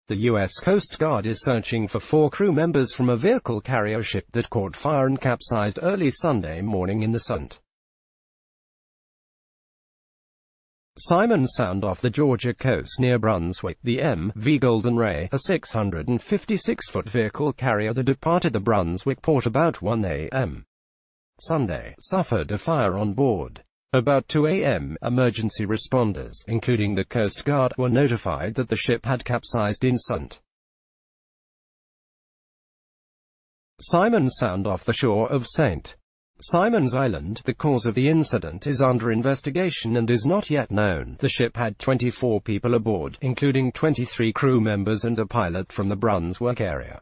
The U.S. Coast Guard is searching for 4 crew members from a vehicle carrier ship that caught fire and capsized early Sunday morning in the St. Simon Sound off the Georgia coast near Brunswick. The MV Golden Ray, a 656-foot vehicle carrier that departed the Brunswick port about 1 a.m. Sunday, suffered a fire on board. About 2 a.m., emergency responders, including the Coast Guard, were notified that the ship had capsized in St. Simon's Sound off the shore of St. Simon's Island. The cause of the incident is under investigation and is not yet known. The ship had 24 people aboard, including 23 crew members and a pilot from the Brunswick area.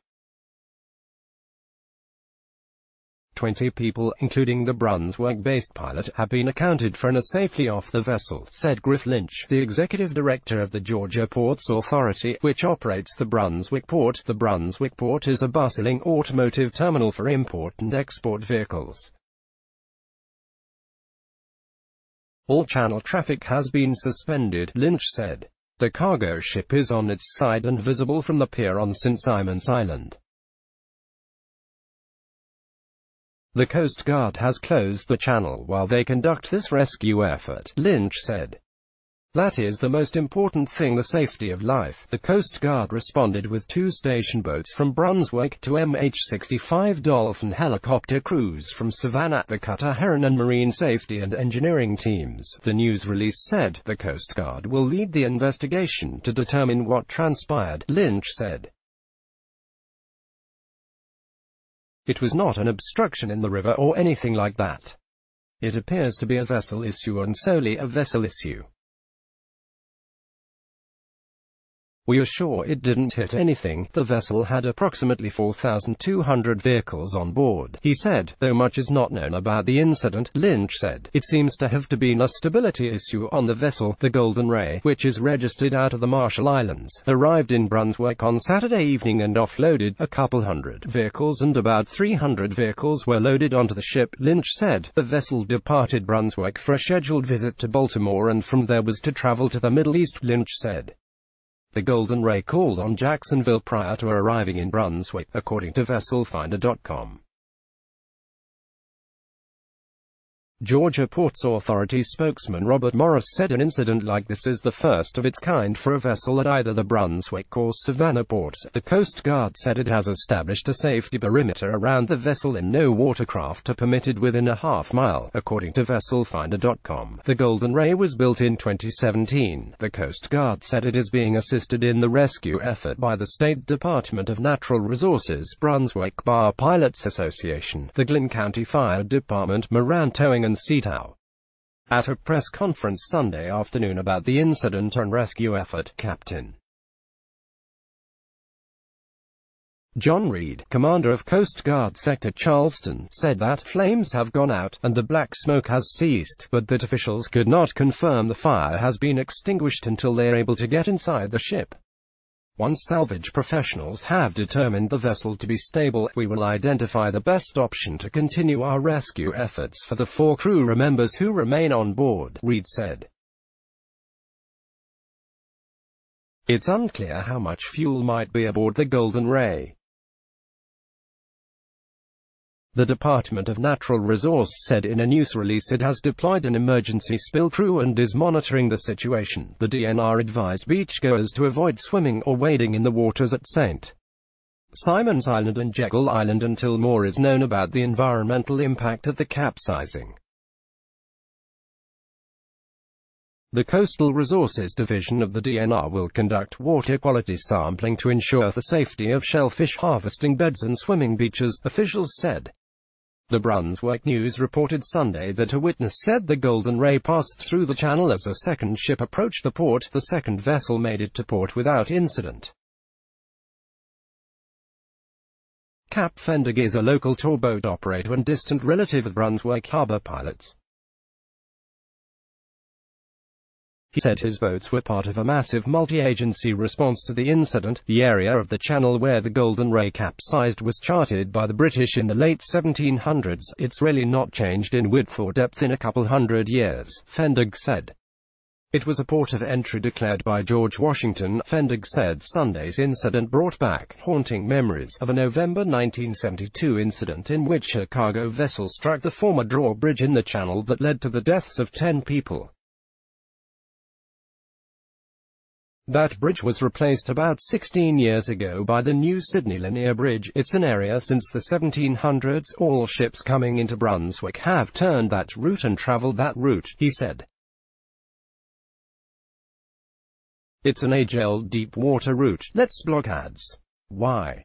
20 people, including the Brunswick-based pilot, have been accounted for and are safely off the vessel, said Griff Lynch, the executive director of the Georgia Ports Authority, which operates the Brunswick Port. The Brunswick Port is a bustling automotive terminal for import and export vehicles. All channel traffic has been suspended, Lynch said. The cargo ship is on its side and visible from the pier on St. Simon's Island. The Coast Guard has closed the channel while they conduct this rescue effort, Lynch said. That is the most important thing, the safety of life. The Coast Guard responded with 2 station boats from Brunswick, 2 MH-65 Dolphin helicopter crews from Savannah, the Cutter Heron and Marine Safety and Engineering teams. The news release said, the Coast Guard will lead the investigation to determine what transpired, Lynch said. It was not an obstruction in the river or anything like that. It appears to be a vessel issue and solely a vessel issue. We are sure it didn't hit anything. The vessel had approximately 4,200 vehicles on board, he said. Though much is not known about the incident, Lynch said, it seems to have been a stability issue on the vessel. The Golden Ray, which is registered out of the Marshall Islands, arrived in Brunswick on Saturday evening and offloaded a couple hundred vehicles, and about 300 vehicles were loaded onto the ship, Lynch said. The vessel departed Brunswick for a scheduled visit to Baltimore and from there was to travel to the Middle East, Lynch said. The Golden Ray called on Jacksonville prior to arriving in Brunswick, according to VesselFinder.com. Georgia Ports Authority spokesman Robert Morris said an incident like this is the first of its kind for a vessel at either the Brunswick or Savannah ports. The Coast Guard said it has established a safety perimeter around the vessel and no watercraft are permitted within a half-mile, according to VesselFinder.com. The Golden Ray was built in 2017. The Coast Guard said it is being assisted in the rescue effort by the State Department of Natural Resources, Brunswick Bar Pilots Association, the Glynn County Fire Department, Moran Towing and Seatow. At a press conference Sunday afternoon about the incident and rescue effort, Captain John Reed, commander of Coast Guard Sector Charleston, said that flames have gone out, and the black smoke has ceased, but that officials could not confirm the fire has been extinguished until they are able to get inside the ship. Once salvage professionals have determined the vessel to be stable, we will identify the best option to continue our rescue efforts for the 4 crew members who remain on board, Reed said. It's unclear how much fuel might be aboard the Golden Ray. The Department of Natural Resources said in a news release it has deployed an emergency spill crew and is monitoring the situation. The DNR advised beachgoers to avoid swimming or wading in the waters at St. Simon's Island and Jekyll Island until more is known about the environmental impact of the capsizing. The Coastal Resources Division of the DNR will conduct water quality sampling to ensure the safety of shellfish harvesting beds and swimming beaches, officials said. The Brunswick News reported Sunday that a witness said the Golden Ray passed through the channel as a second ship approached the port. The second vessel made it to port without incident. Cap Fendig is a local tour boat operator and distant relative of Brunswick harbor pilots. He said his boats were part of a massive multi-agency response to the incident. The area of the channel where the Golden Ray capsized was charted by the British in the late 1700s. It's really not changed in width or depth in a couple hundred years, Fendig said. It was a port of entry declared by George Washington. Fendig said Sunday's incident brought back haunting memories of a November 1972 incident in which a cargo vessel struck the former drawbridge in the channel that led to the deaths of 10 people. That bridge was replaced about 16 years ago by the new Sydney Linear Bridge. It's an area since the 1700s. All ships coming into Brunswick have turned that route and traveled that route, he said. It's an age-old deep water route. Let's blockades. Why?